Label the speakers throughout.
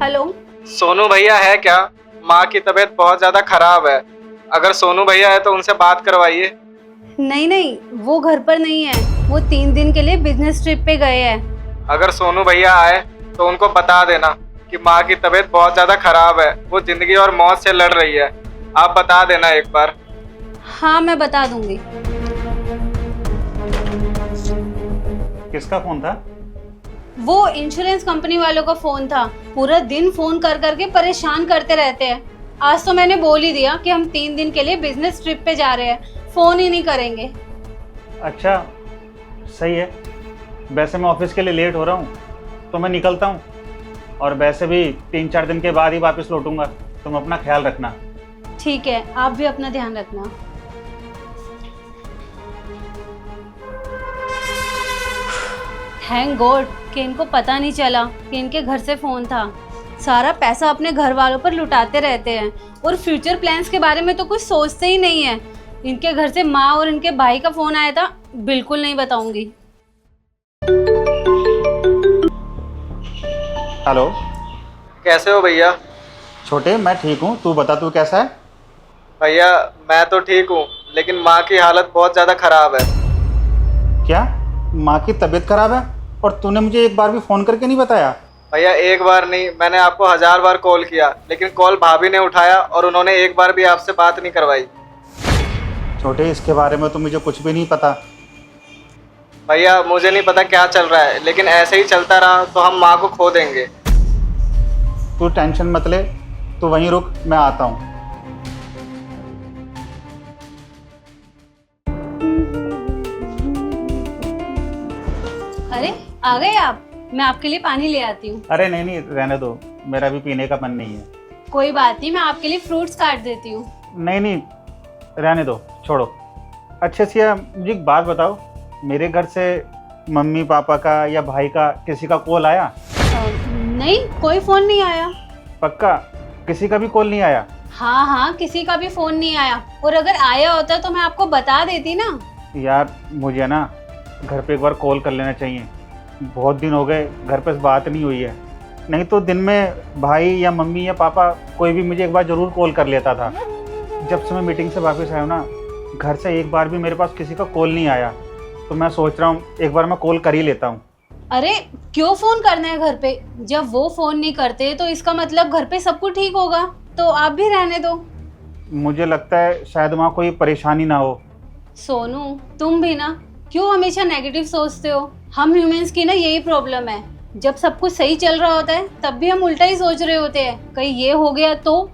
Speaker 1: Hello.
Speaker 2: Sonu भैया है क्या? माँ की तबीयत बहुत ज्यादा खराब है। अगर सोनू भैया है तो उनसे बात करवाइए।
Speaker 1: नहीं नहीं, वो घर पर नहीं है। वो 3 दिन के लिए बिजनेस ट्रिप पे गए हैं।
Speaker 2: अगर सोनू भैया आए तो उनको बता देना कि माँ की तबीयत बहुत ज्यादा खराब है, वो जिंदगी और मौत से लड़ रही है। आप बता देना एक बार।
Speaker 1: हाँ, मैं बता दूंगी।
Speaker 3: किसका फोन था?
Speaker 1: वो इंश्योरेंस कंपनी वालों का फोन था। पूरा दिन फोन कर करके परेशान करते रहते हैं। आज तो मैंने बोल ही दिया कि हम 3 दिन के लिए बिजनेस ट्रिप पे जा रहे हैं, फोन ही नहीं करेंगे।
Speaker 3: अच्छा, सही है। वैसे मैं ऑफिस के लिए लेट हो रहा हूँ तो मैं निकलता हूँ, और वैसे भी 3-4 दिन के बाद ही वापस लौटूंगा। तुम अपना ख्याल रखना।
Speaker 1: ठीक है, आप भी अपना ध्यान रखना। थैंक गॉड कि इनको पता नहीं चला कि इनके घर से फोन था। सारा पैसा अपने घर वालों पर लुटाते रहते हैं और फ्यूचर प्लान्स के बारे में तो कुछ सोचते ही नहीं है। इनके घर से माँ और इनके भाई का फोन आया था, बिल्कुल नहीं बताऊंगी।
Speaker 3: हेलो।
Speaker 2: कैसे हो भैया?
Speaker 3: छोटे, मैं ठीक हूँ। तू बता, तू कैसा है?
Speaker 2: भैया मैं तो ठीक हूँ, लेकिन माँ की हालत बहुत ज्यादा खराब है।
Speaker 3: क्या माँ की तबीयत खराब है? और तूने मुझे एक बार भी फ़ोन करके नहीं बताया?
Speaker 2: भैया एक बार नहीं, मैंने आपको 1000 बार कॉल किया, लेकिन कॉल भाभी ने उठाया और उन्होंने एक बार भी आपसे बात नहीं करवाई।
Speaker 3: छोटे, इसके बारे में तो मुझे कुछ भी नहीं पता।
Speaker 2: भैया मुझे नहीं पता क्या चल रहा है, लेकिन ऐसे ही चलता रहा तो हम माँ को खो देंगे।
Speaker 3: तू टेंशन मत ले, तू वहीं रुक, मैं आता हूँ।
Speaker 1: अरे आ गए आप? मैं आपके लिए पानी ले आती हूँ।
Speaker 3: अरे नहीं नहीं, रहने दो, मेरा भी पीने का मन नहीं है।
Speaker 1: कोई बात नहीं, मैं आपके लिए फ्रूट्स काट देती हूँ।
Speaker 3: नहीं नहीं, रहने दो, छोड़ो। अच्छा सिया, मुझे एक बात बताओ, मेरे घर से मम्मी पापा का या भाई का किसी का कॉल आया?
Speaker 1: नहीं, कोई फोन नहीं आया।
Speaker 3: पक्का किसी का भी कॉल नहीं आया?
Speaker 1: हाँ हाँ, किसी का भी फोन नहीं आया। और अगर आया होता तो मैं आपको बता देती ना।
Speaker 3: यार मुझे ना घर पे एक बार कॉल कर लेना चाहिए। बहुत दिन हो गए घर पे बात नहीं हुई है। नहीं तो दिन में भाई या मम्मी या पापा कोई भी मुझे एक बार ज़रूर कॉल कर लेता था। जब से मैं मीटिंग से वापस आया हूँ ना, घर से एक बार भी मेरे पास किसी का कॉल नहीं आया। तो मैं सोच रहा हूँ एक बार मैं कॉल कर ही लेता हूँ।
Speaker 1: अरे क्यों फोन करना है घर पे? जब वो फोन नहीं करते तो इसका मतलब घर पे सब कुछ ठीक होगा। तो आप भी रहने दो।
Speaker 3: मुझे लगता है शायद वहाँ कोई परेशानी ना हो।
Speaker 1: सोनू, तुम भी ना क्यों हमेशा नेगेटिव सोचते हो? हम ह्यूमंस की ना यही प्रॉब्लम है। जब सब कुछ सही चल रहा होता है तब भी हम उल्टा ही सोच रहे होते हैं, कहीं ये हो गया तो।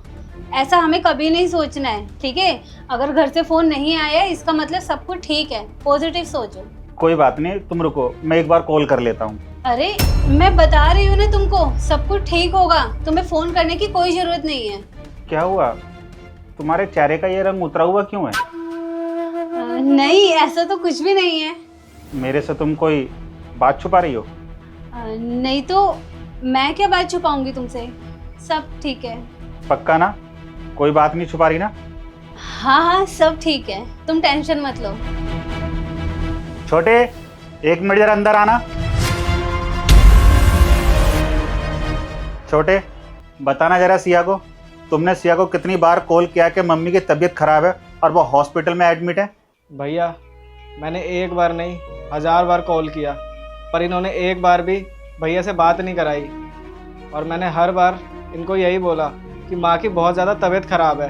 Speaker 1: ऐसा हमें कभी नहीं सोचना है, ठीक है? अगर घर से फोन नहीं आया इसका मतलब सब कुछ ठीक है। पॉजिटिव सोचो।
Speaker 3: कोई बात नहीं, तुम रुको, मैं एक बार कॉल कर लेता हूँ।
Speaker 1: अरे मैं बता रही हूँ ना तुमको, सब कुछ ठीक होगा। तुम्हें फोन करने की कोई जरूरत नहीं है।
Speaker 3: क्या हुआ? तुम्हारे चेहरे का ये रंग उतरा हुआ क्यों है?
Speaker 1: नहीं, ऐसा तो कुछ भी नहीं है।
Speaker 3: मेरे से तुम कोई बात छुपा रही हो?
Speaker 1: नहीं तो मैं क्या बात छुपाऊंगी तुमसे? सब ठीक है।
Speaker 3: पक्का ना? कोई बात नहीं छुपा रही ना?
Speaker 1: हाँ हाँ, सब ठीक है, तुम टेंशन मत लो।
Speaker 3: छोटे, 1 मिनट जरा अंदर आना। छोटे, बताना जरा सिया को, तुमने सिया को कितनी बार कॉल किया कि मम्मी की तबीयत खराब है और वो हॉस्पिटल में एडमिट है?
Speaker 2: भैया मैंने एक बार नहीं 1000 बार कॉल किया, पर इन्होंने एक बार भी भैया से बात नहीं कराई। और मैंने हर बार इनको यही बोला कि माँ की बहुत ज़्यादा तबीयत ख़राब है,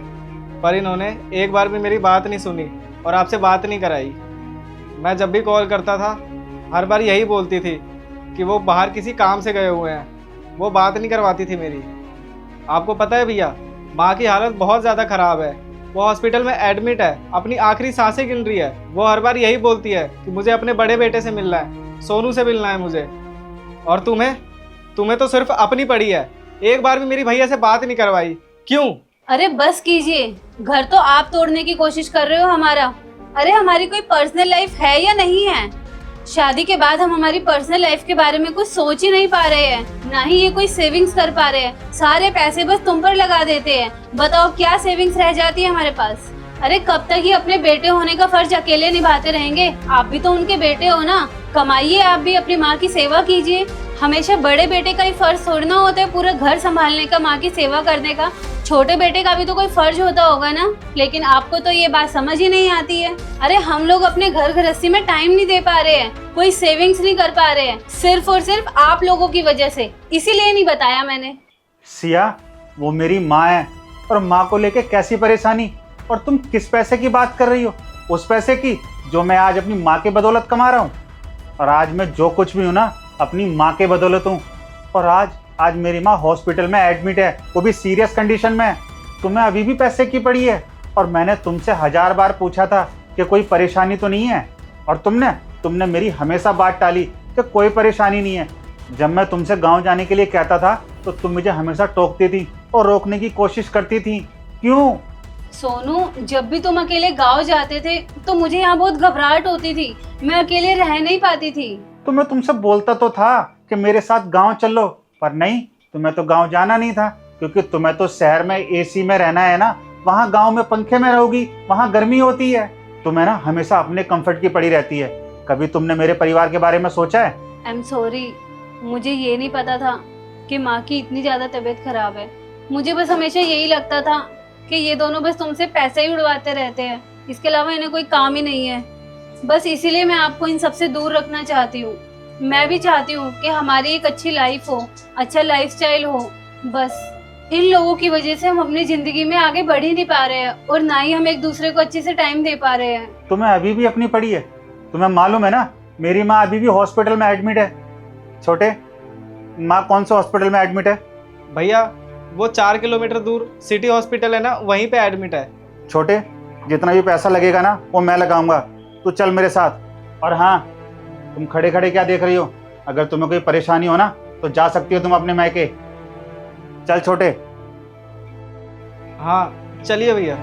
Speaker 2: पर इन्होंने एक बार भी मेरी बात नहीं सुनी और आपसे बात नहीं कराई। मैं जब भी कॉल करता था हर बार यही बोलती थी कि वो बाहर किसी काम से गए हुए हैं, वो बात नहीं करवाती थी मेरी। आपको पता है भैया, माँ की हालत बहुत ज़्यादा ख़राब है, वो हॉस्पिटल में एडमिट है, अपनी आखिरी सांसें गिन रही है। वो हर बार यही बोलती है कि मुझे अपने बड़े बेटे से मिलना है, सोनू से मिलना है मुझे। और तुम्हें तो सिर्फ अपनी पड़ी है, एक बार भी मेरी भैया से बात नहीं करवाई। क्यों?
Speaker 1: अरे बस कीजिए, घर तो आप तोड़ने की कोशिश कर रहे हो हमारा। अरे हमारी कोई पर्सनल लाइफ है या नहीं है? शादी के बाद हम हमारी पर्सनल लाइफ के बारे में कुछ सोच ही नहीं पा रहे हैं, ना ही ये कोई सेविंग्स कर पा रहे हैं। सारे पैसे बस तुम पर लगा देते हैं। बताओ क्या सेविंग्स रह जाती है हमारे पास? अरे कब तक ही अपने बेटे होने का फर्ज अकेले निभाते रहेंगे? आप भी तो उनके बेटे हो ना, कमाइए, आप भी अपनी माँ की सेवा कीजिए। हमेशा बड़े बेटे का ही फर्ज थोड़ना होता है पूरा घर संभालने का, माँ की सेवा करने का। छोटे बेटे का भी तो कोई फर्ज होता होगा ना। लेकिन आपको तो ये बात समझ ही नहीं आती है। अरे हम लोग अपने घर गृहस्थी में टाइम नहीं दे पा रहे हैं, कोई सेविंग्स नहीं कर पा रहे हैं, सिर्फ और सिर्फ आप लोगों की वजह से। इसीलिए नहीं बताया मैंने।
Speaker 3: सिया, वो मेरी माँ है, और माँ को लेके कैसी परेशानी। और तुम किस पैसे की बात कर रही हो? उस पैसे की जो मैं आज अपनी माँ के बदौलत कमा रहा हूँ। और आज मैं जो कुछ भी हूँ ना, अपनी माँ के बदौलत हूँ। और आज मेरी माँ हॉस्पिटल में एडमिट है, वो भी सीरियस कंडीशन में है। तुम्हें अभी भी पैसे की पड़ी है। और मैंने तुमसे 1000 बार पूछा था कि कोई परेशानी तो नहीं है, और तुमने मेरी हमेशा बात टाली कि कोई परेशानी नहीं है। जब मैं तुमसे गांव जाने के लिए कहता था तो तुम मुझे हमेशा टोकती थी और रोकने की कोशिश करती थी। क्यों?
Speaker 1: सोनू, जब भी तुम अकेले गाँव जाते थे तो मुझे यहाँ बहुत घबराहट होती थी, मैं अकेले रह नहीं पाती थी।
Speaker 3: तो मैं तुमसे बोलता तो था कि मेरे साथ गांव चलो, पर नहीं, तुम्हें तो गांव जाना नहीं था, क्योंकि तुम्हें तो शहर में एसी में रहना है ना। वहाँ गांव में पंखे में रहोगी, वहाँ गर्मी होती है। तुम्हें ना हमेशा अपने कंफर्ट की पड़ी रहती है। कभी तुमने मेरे परिवार के बारे में सोचा है?
Speaker 1: आई एम सॉरी, मुझे ये नहीं पता था कि माँ की इतनी ज़्यादा तबीयत खराब है। मुझे बस हमेशा यही लगता था कि ये दोनों बस तुमसे पैसे ही उड़वाते रहते हैं, इसके अलावा इन्हें कोई काम ही नहीं है। बस इसीलिए मैं आपको इन सबसे दूर रखना चाहती हूँ। मैं भी चाहती हूँ कि हमारी एक अच्छी लाइफ हो, अच्छा लाइफस्टाइल हो। बस इन लोगों की वजह से हम अपनी जिंदगी में आगे बढ़ ही नहीं पा रहे हैं, और ना ही हम एक दूसरे को अच्छे से टाइम दे पा रहे हैं।
Speaker 3: तुम्हें अभी भी अपनी पड़ी है? तुम्हें मालूम है ना, मेरी माँ अभी भी हॉस्पिटल में एडमिट है। छोटे, माँ कौन से हॉस्पिटल में एडमिट है?
Speaker 2: भैया वो 4 किलोमीटर दूर सिटी हॉस्पिटल है ना, वहीं पे एडमिट है।
Speaker 3: छोटे, जितना भी पैसा लगेगा ना वो मैं लगाऊंगा, तू चल मेरे साथ। और हाँ, तुम खड़े खड़े क्या देख रही हो? अगर तुम्हें कोई परेशानी हो ना तो जा सकती हो तुम अपने मायके। चल छोटे।
Speaker 2: हाँ चलिए भैया।